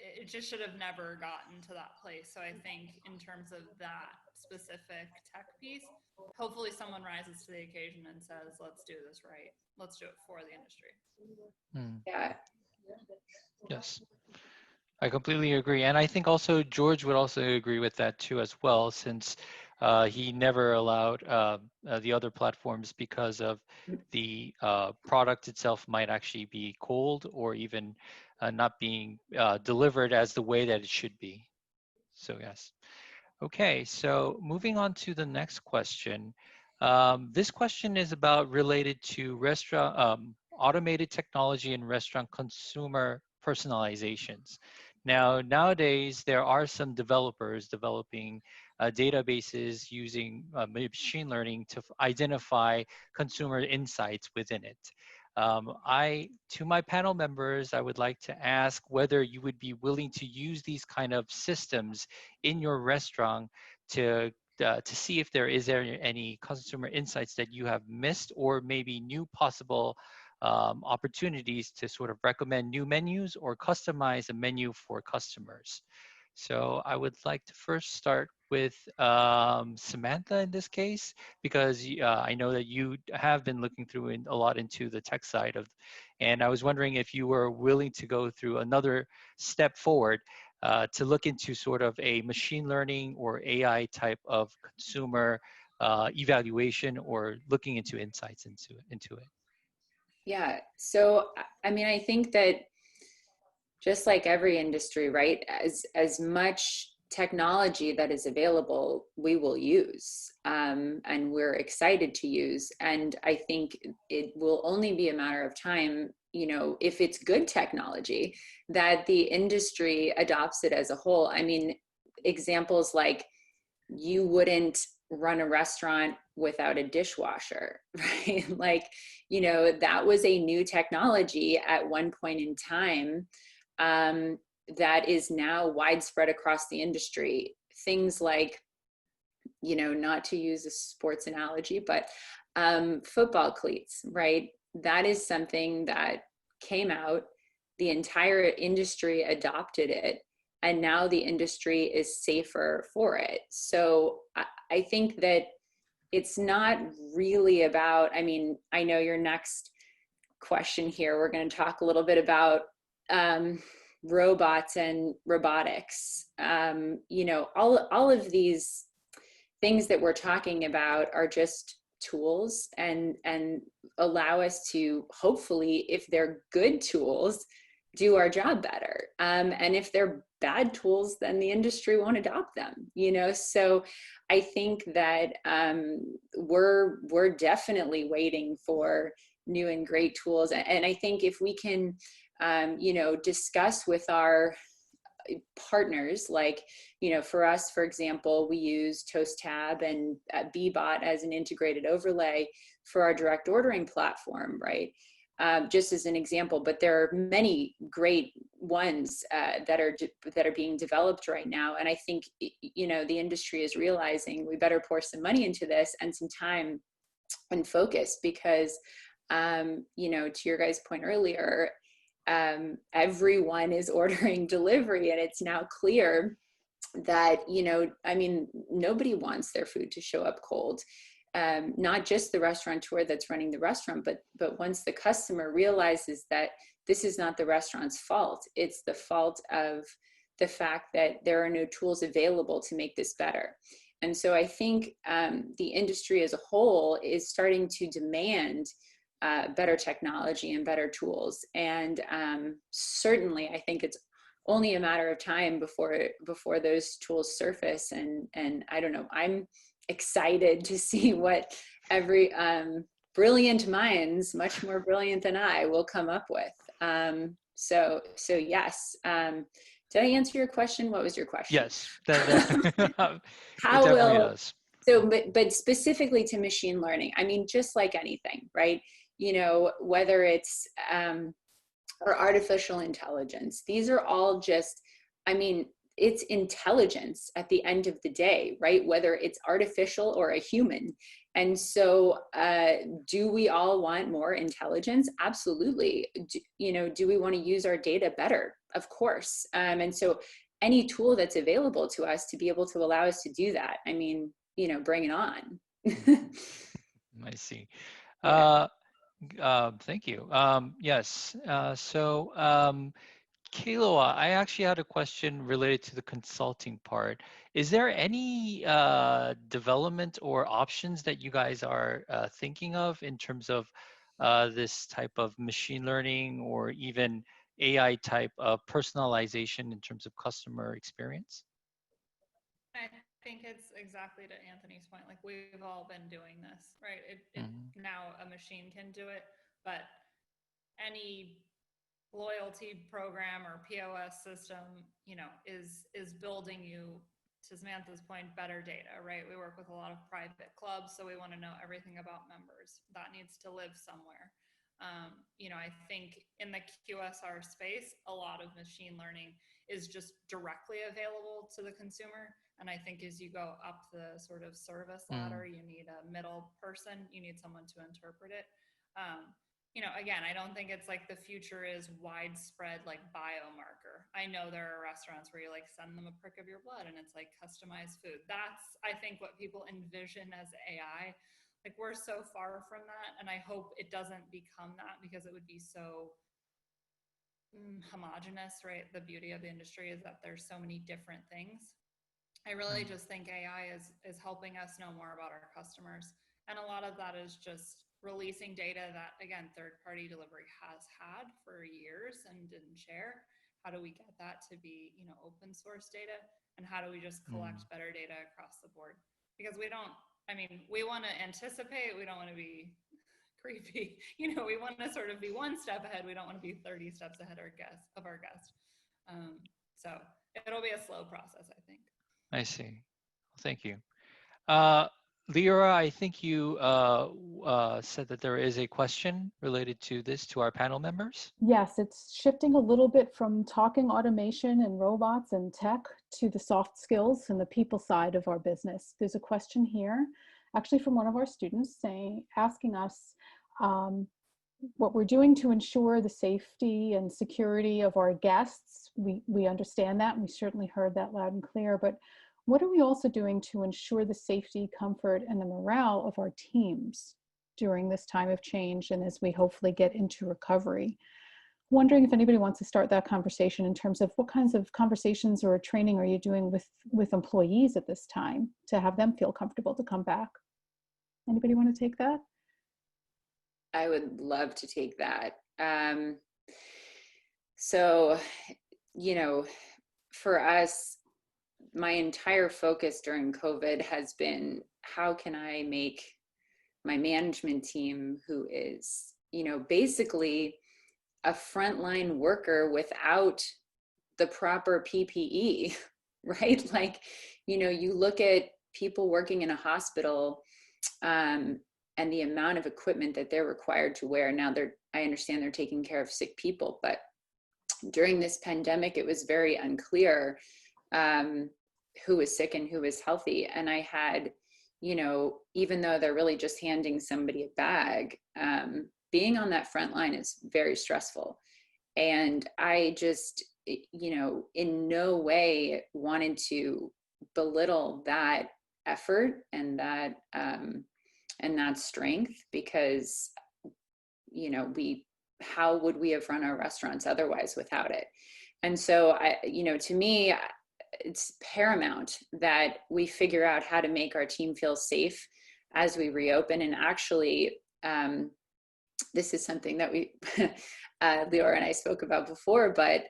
it just should have never gotten to that place. So I think in terms of that specific tech piece, hopefully someone rises to the occasion and says, let's do this right. Let's do it for the industry. Yeah. Yes. I completely agree. And I think also George would also agree with that too as well, since he never allowed the other platforms because of the product itself might actually be cold or even not being delivered as the way that it should be. So yes. Okay, so moving on to the next question. This question is about related to restaurant automated technology and restaurant consumer personalizations. Now, nowadays, there are some developers developing databases using machine learning to identify consumer insights within it. To my panel members, I would like to ask whether you would be willing to use these kind of systems in your restaurant to see if there is any consumer insights that you have missed, or maybe new possible opportunities to sort of recommend new menus or customize a menu for customers. So I would like to first start with Samantha in this case, because I know that you have been looking through a lot into the tech side of, and I was wondering if you were willing to go through another step forward to look into sort of a machine learning or AI type of consumer evaluation or looking into insights into it? Yeah. So, I mean, I think that just like every industry, right, as much technology that is available, we will use, and we're excited to use. And I think it will only be a matter of time, you know, if it's good technology, that the industry adopts it as a whole. I mean, examples like you wouldn't run a restaurant without a dishwasher, right? Like, you know, that was a new technology at one point in time, that is now widespread across the industry. Things like, you know, not to use a sports analogy, but football cleats, right? That is something that came out, the entire industry adopted it, and now the industry is safer for it. So I think that it's not really about, I mean, I know your next question here, we're going to talk a little bit about robots and robotics. You know, all of these things that we're talking about are just tools and allow us to, hopefully, if they're good tools, do our job better. And if they're bad tools, then the industry won't adopt them, you know? So I think that we're definitely waiting for new and great tools. And I think if we can, you know, discuss with our partners, like, you know, for us, for example, we use ToastTab and Bbot as an integrated overlay for our direct ordering platform, right? Just as an example, but there are many great ones that are being developed right now. And I think, you know, the industry is realizing we better pour some money into this and some time and focus, because, you know, to your guys' point earlier, everyone is ordering delivery, and it's now clear that, you know, I mean, nobody wants their food to show up cold. Not just the restaurateur that's running the restaurant, but once the customer realizes that this is not the restaurant's fault, it's the fault of the fact that there are no tools available to make this better. And so I think the industry as a whole is starting to demand better technology and better tools. And certainly, I think it's only a matter of time before those tools surface. And I don't know, I'm excited to see what every brilliant minds, much more brilliant than I, will come up with. So yes. Did I answer your question? What was your question? Yes, that How it definitely will, does. so, but specifically to machine learning, I mean, just like anything, right? You know, whether it's, or artificial intelligence, these are all just, I mean, it's intelligence at the end of the day, right? Whether it's artificial or a human. And so, do we all want more intelligence? Absolutely. You know, do we want to use our data better? Of course. And so any tool that's available to us to be able to allow us to do that, I mean, you know, bring it on. I see. Yeah. Thank you. Yes. Kealoha, I actually had a question related to the consulting part. Is there any development or options that you guys are thinking of in terms of this type of machine learning or even AI type of personalization in terms of customer experience? I think it's exactly to Anthony's point. Like, we've all been doing this, right? Now a machine can do it, but any loyalty program or POS system, you know, is building you, to Samantha's point, better data, right? We work with a lot of private clubs, so we want to know everything about members. That needs to live somewhere. You know, I think in the QSR space, a lot of machine learning is just directly available to the consumer. And I think as you go up the sort of service ladder, you need a middle person, you need someone to interpret it. You know, again, I don't think it's like the future is widespread like biomarker. I know there are restaurants where you like send them a prick of your blood and it's like customized food. That's, I think, what people envision as AI. Like, we're so far from that, and I hope it doesn't become that, because it would be so homogenous, right? The beauty of the industry is that there's so many different things. I really just think AI is helping us know more about our customers. And a lot of that is just releasing data that, again, third-party delivery has had for years and didn't share. How do we get that to be, open source data? And how do we just collect better data across the board? Because we want to anticipate, we don't want to be creepy. We want to sort of be one step ahead. We don't want to be 30 steps ahead of our guest. So it'll be a slow process, I think. I see. Thank you. Leora, I think you said that there is a question related to this to our panel members. Yes, it's shifting a little bit from talking automation and robots and tech to the soft skills and the people side of our business. There's a question here, actually from one of our students asking us what we're doing to ensure the safety and security of our guests. We understand that, and we certainly heard that loud and clear, but what are we also doing to ensure the safety, comfort, and the morale of our teams during this time of change and as we hopefully get into recovery? Wondering if anybody wants to start that conversation in terms of what kinds of conversations or training are you doing with employees at this time to have them feel comfortable to come back? Anybody want to take that? I would love to take that. So, for us, my entire focus during COVID has been, how can I make my management team, who is, basically a frontline worker without the proper PPE, right? Like, you look at people working in a hospital and the amount of equipment that they're required to wear. Now I understand they're taking care of sick people, but during this pandemic, it was very unclear who was sick and who was healthy. And I had, even though they're really just handing somebody a bag, being on that front line is very stressful. And I just, in no way wanted to belittle that effort and that strength, because, how would we have run our restaurants otherwise without it? And so to me, it's paramount that we figure out how to make our team feel safe as we reopen. And actually, this is something that Leora and I spoke about before, but,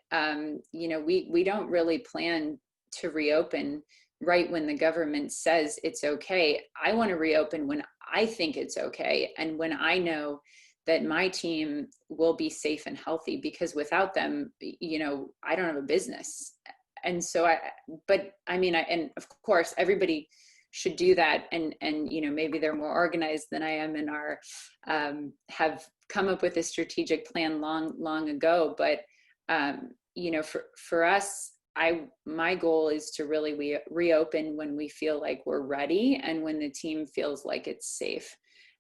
we don't really plan to reopen right when the government says it's okay. I want to reopen when I think it's okay, and when I know that my team will be safe and healthy, because without them, I don't have a business. And so and of course everybody should do that. And maybe they're more organized than I am and have come up with a strategic plan long ago. But, for us, my goal is to really reopen when we feel like we're ready and when the team feels like it's safe.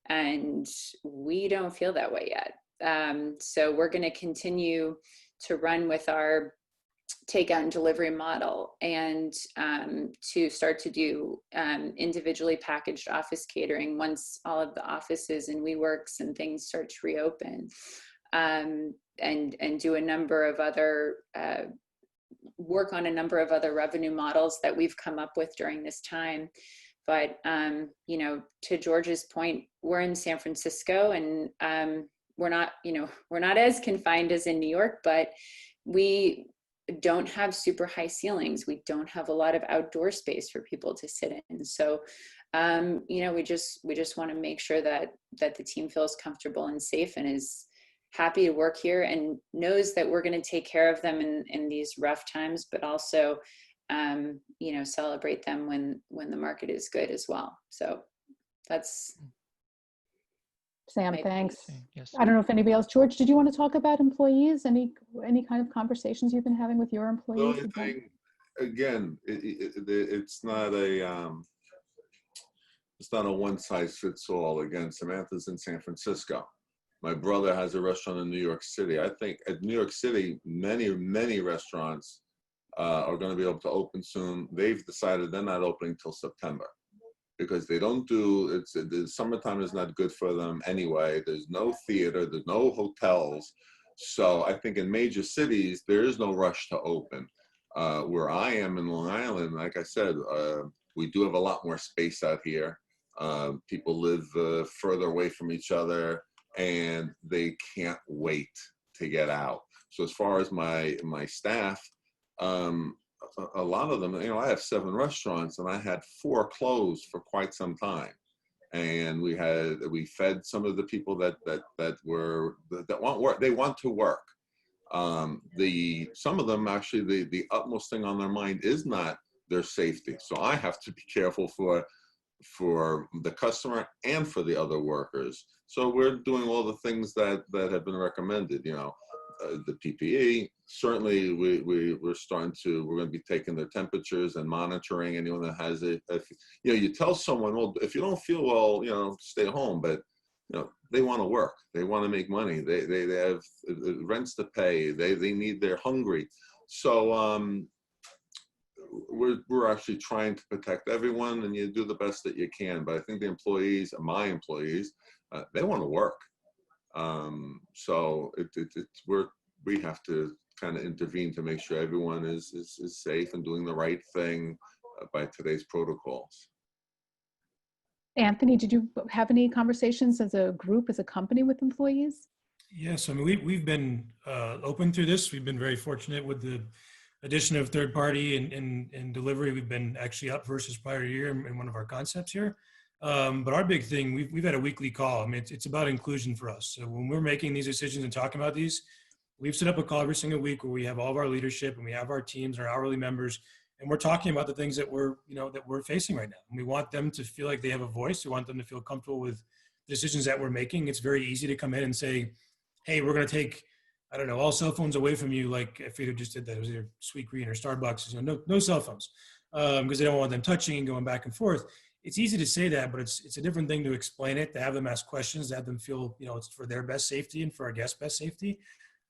And we don't feel that way yet. So we're going to continue to run with our takeout and delivery model, and to start to do individually packaged office catering once all of the offices and WeWorks and things start to reopen, and do a number of other work on a number of other revenue models that we've come up with during this time. But to George's point, we're in San Francisco, and we're not as confined as in New York, but we don't have super high ceilings. We don't have a lot of outdoor space for people to sit in. So, we just want to make sure that the team feels comfortable and safe and is happy to work here and knows that we're going to take care of them in these rough times, but also, celebrate them when the market is good as well. So that's Sam, thanks. Yes. I don't know if anybody else, George, did you want to talk about employees? Any kind of conversations you've been having with your employees? The only thing, again, it's not a one size fits all. Again, Samantha's in San Francisco. My brother has a restaurant in New York City. I think at New York City, many restaurants are going to be able to open soon. They've decided they're not opening till September, because they don't the summertime is not good for them anyway. There's no theater, there's no hotels. So I think in major cities, there is no rush to open. Where I am in Long Island, like I said, we do have a lot more space out here. People live further away from each other, and they can't wait to get out. So as far as my staff, a lot of them, I have 7 restaurants, and I had 4 closed for quite some time. And we fed some of the people that want work. They want to work. Some of them actually, the utmost thing on their mind is not their safety. So I have to be careful for the customer and for the other workers. So we're doing all the things that have been recommended. The PPE. Certainly, we're going to be taking their temperatures and monitoring anyone that has it. If you tell someone, well, if you don't feel well, stay home, but they want to work, they want to make money, they have rents to pay, they they're hungry. So we're actually trying to protect everyone, and you do the best that you can. But I think the employees, my employees, they want to work. So we have to kind of intervene to make sure everyone is safe and doing the right thing by today's protocols. Anthony, did you have any conversations as a group, as a company with employees? Yes, I mean, we've been open through this. We've been very fortunate with the addition of third party and delivery. We've been actually up versus prior year in one of our concepts here. But our big thing, we've had a weekly call. I mean, it's about inclusion for us. So when we're making these decisions and talking about these, we've set up a call every single week where we have all of our leadership and we have our teams, our hourly members, and we're talking about the things that we're facing right now. And we want them to feel like they have a voice. We want them to feel comfortable with the decisions that we're making. It's very easy to come in and say, hey, we're going to take, I don't know, all cell phones away from you. Like if we just did that, it was either Sweet Green or Starbucks, no cell phones, because they don't want them touching and going back and forth. It's easy to say that, but it's a different thing to explain it, to have them ask questions, to have them feel, it's for their best safety and for our guests' best safety.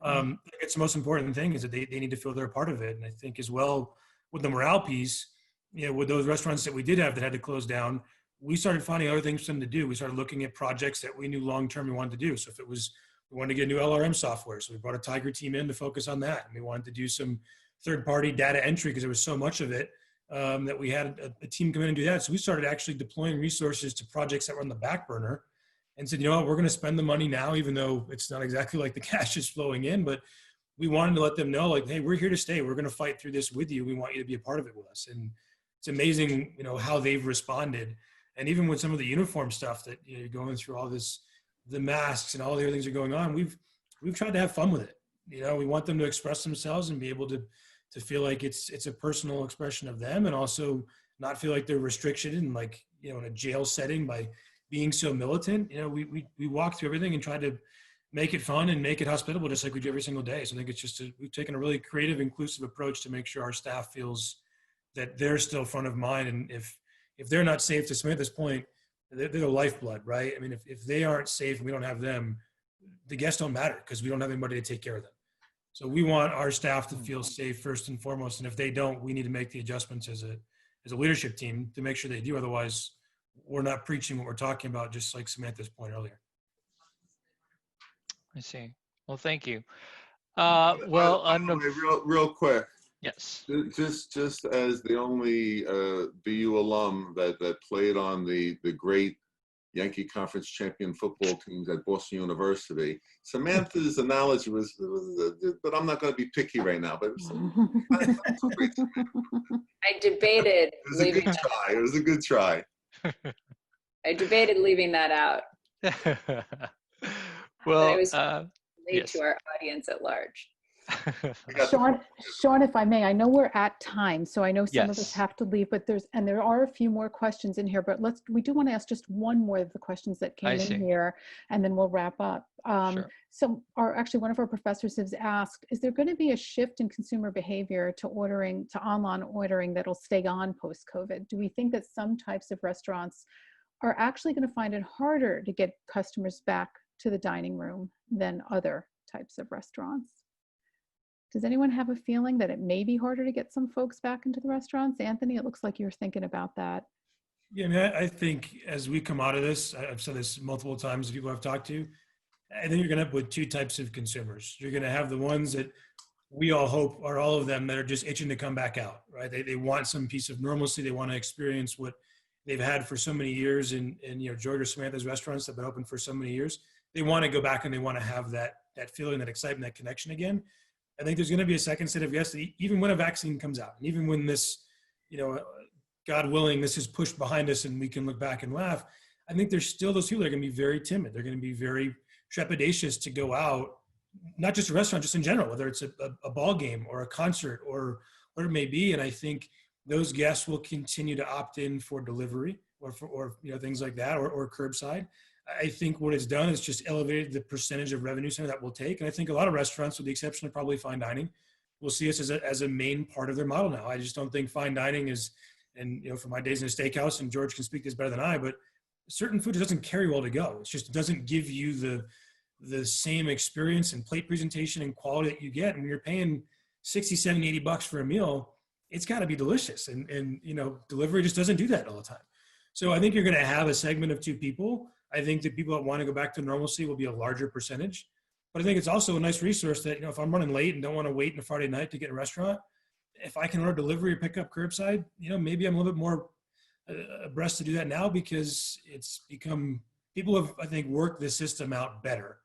It's the most important thing is that they need to feel they're a part of it. And I think as well with the morale piece, with those restaurants that we did have that had to close down, we started finding other things for them to do. We started looking at projects that we knew long-term we wanted to do. So if it was, we wanted to get a new LRM software. So we brought a Tiger team in to focus on that. And we wanted to do some third-party data entry because there was so much of it that we had a team come in and do that. So we started actually deploying resources to projects that were on the back burner and said, we're going to spend the money now, even though it's not exactly like the cash is flowing in, but we wanted to let them know, like, hey, we're here to stay. We're going to fight through this with you. We want you to be a part of it with us. And it's amazing, how they've responded. And even with some of the uniform stuff that you're going through all this, the masks and all the other things are going on, we've tried to have fun with it. We want them to express themselves and be able to feel like it's a personal expression of them, and also not feel like they're restricted in in a jail setting by being so militant. We walk through everything and try to make it fun and make it hospitable, just like we do every single day. So I think it's we've taken a really creative, inclusive approach to make sure our staff feels that they're still front of mind. And if they're not safe, to Samantha's point, they're the lifeblood, right? I mean, if they aren't safe and we don't have them, the guests don't matter because we don't have anybody to take care of them. So we want our staff to feel safe first and foremost. And if they don't, we need to make the adjustments as a leadership team to make sure they do. Otherwise, we're not preaching what we're talking about, just like Samantha's point earlier. I see. Well, thank you. Real quick. Yes. Just as the only BU alum that played on the great Yankee Conference champion football teams at Boston University, Samantha's analogy was, but I'm not going to be picky right now, but I debated. It was a good try. It was a good try. I debated leaving that out. Well, it was yes. To our audience at large. Sean, if I may, I know we're at time, so I know some of us Yes. have to leave, but there are a few more questions in here, but we do want to ask just one more of the questions that came in here, and then we'll wrap up. Sure. So one of our professors has asked, is there going to be a shift in consumer behavior to online ordering that'll stay on post-COVID? Do we think that some types of restaurants are actually going to find it harder to get customers back to the dining room than other types of restaurants? Does anyone have a feeling that it may be harder to get some folks back into the restaurants? Anthony, it looks like you're thinking about that. Yeah, I mean, I think as we come out of this, I've said this multiple times to people I've talked to, I think you're going to have with two types of consumers. You're going to have the ones that we all hope are all of them that are just itching to come back out, right? They want some piece of normalcy. They want to experience what they've had for so many years in George or Samantha's restaurants that have been open for so many years. They want to go back and they want to have that feeling, that excitement, that connection again. I think there's going to be a second set of guests, even when a vaccine comes out, and even when this, God willing, this is pushed behind us and we can look back and laugh. I think there's still those people that are going to be very timid. They're going to be very trepidatious to go out, not just a restaurant, just in general, whether it's a ball game or a concert or what it may be. And I think those guests will continue to opt in for delivery or things like that, or curbside. I think what it's done is just elevated the percentage of revenue center that we'll take. And I think a lot of restaurants, with the exception of probably fine dining, will see us as a main part of their model now. I just don't think fine dining is, and from my days in a steakhouse, and George can speak this better than I, but certain food just doesn't carry well to go. It just doesn't give you the same experience and plate presentation and quality that you get. And when you're paying 60, 70, 80 bucks for a meal, it's got to be delicious. And delivery just doesn't do that all the time. So I think you're going to have a segment of two people. I think the people that want to go back to normalcy will be a larger percentage. But I think it's also a nice resource that, if I'm running late and don't want to wait on a Friday night to get in a restaurant, if I can order delivery or pick up curbside, maybe I'm a little bit more abreast to do that now, because it's become, people have, I think, worked the system out better.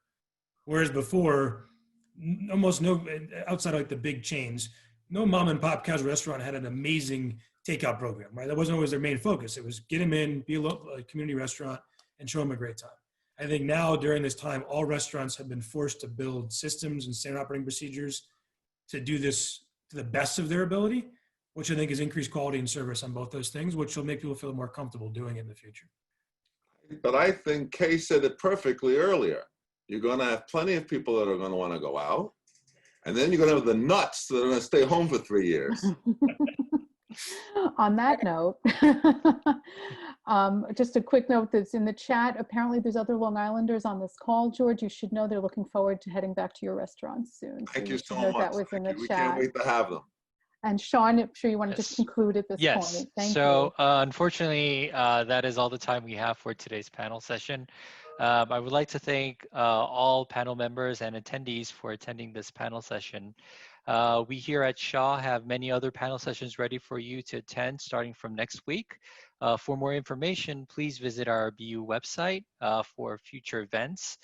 Whereas before, almost no, outside of like the big chains, no mom and pop casual restaurant had an amazing takeout program, right? That wasn't always their main focus. It was get them in, be a community restaurant, and show them a great time. I think now, during this time, all restaurants have been forced to build systems and standard operating procedures to do this to the best of their ability, which I think has increased quality and service on both those things, which will make people feel more comfortable doing it in the future. But I think Kay said it perfectly earlier. You're going to have plenty of people that are going to want to go out. And then you're going to have the nuts that are going to stay home for 3 years. On that note, just a quick note that's in the chat. Apparently there's other Long Islanders on this call. George, you should know they're looking forward to heading back to your restaurants soon. Thank you so much. much. That was in the We chat. can't wait to have them. And Sean, I'm sure you want to just conclude at this Yes. point. Thank So you. unfortunately, that is all the time we have for today's panel session. I would like to thank all panel members and attendees for attending this panel session. We here at Shaw have many other panel sessions ready for you to attend starting from next week. For more information, please visit our BU website for future events.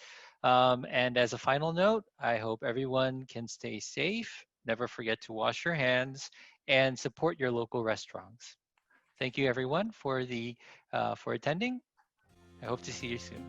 And as a final note, I hope everyone can stay safe. Never forget to wash your hands and support your local restaurants. Thank you everyone for attending. I hope to see you soon.